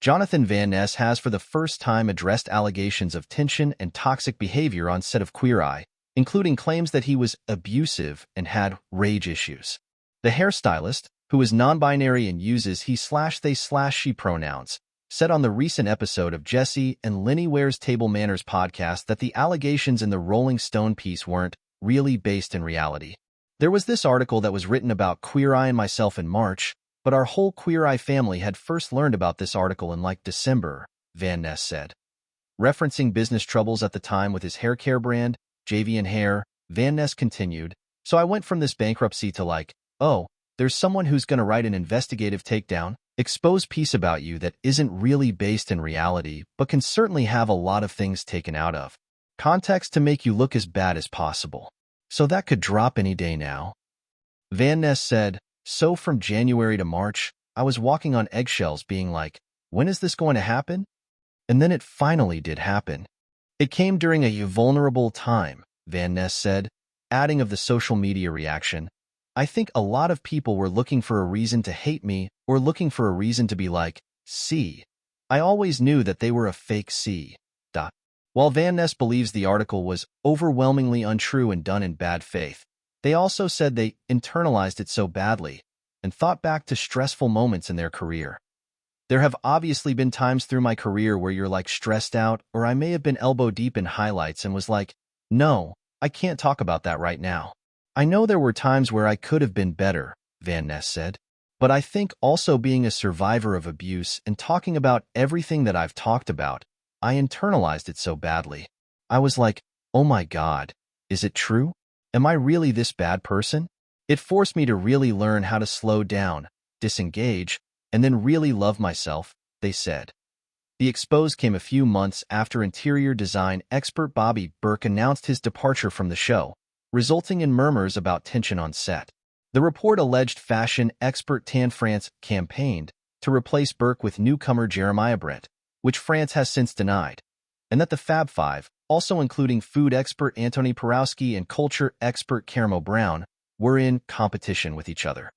Jonathan Van Ness has for the first time addressed allegations of tension and toxic behavior on set of Queer Eye, including claims that he was abusive and had rage issues. The hairstylist, who is non-binary and uses he/they/she pronouns, said on the recent episode of Jesse and Lenny Ware's Table Manners podcast that the allegations in the Rolling Stone piece weren't really based in reality. There was this article that was written about Queer Eye and myself in March, but our whole Queer Eye family had first learned about this article in December, Van Ness said. Referencing business troubles at the time with his hair care brand, JV & Hair, Van Ness continued, "So I went from this bankruptcy to oh, there's someone who's going to write an investigative takedown, expose piece about you that isn't really based in reality, but can certainly have a lot of things taken out of context to make you look as bad as possible. So that could drop any day now." Van Ness said, "So from January to March, I was walking on eggshells being like, when is this going to happen? And then it finally did happen. It came during a vulnerable time," Van Ness said, adding of the social media reaction, "I think a lot of people were looking for a reason to hate me or looking for a reason to be like, see. I always knew that they were a fake see. While Van Ness believes the article was overwhelmingly untrue and done in bad faith, they also said they internalized it so badly and thought back to stressful moments in their career. "There have obviously been times through my career where you're stressed out, or I may have been elbow deep in highlights and was like, no, I can't talk about that right now. I know there were times where I could have been better," Van Ness said. "But I think also being a survivor of abuse and talking about everything that I've talked about, I internalized it so badly. I was like, oh my God, is it true? Am I really this bad person? It forced me to really learn how to slow down, disengage, and then really love myself," they said. The expose came a few months after interior design expert Bobby Burke announced his departure from the show, resulting in murmurs about tension on set. The report alleged fashion expert Tan France campaigned to replace Burke with newcomer Jeremiah Brent, which France has since denied, and that the Fab Five, also including food expert Anthony Porowski and culture expert Caramo Brown, were in competition with each other.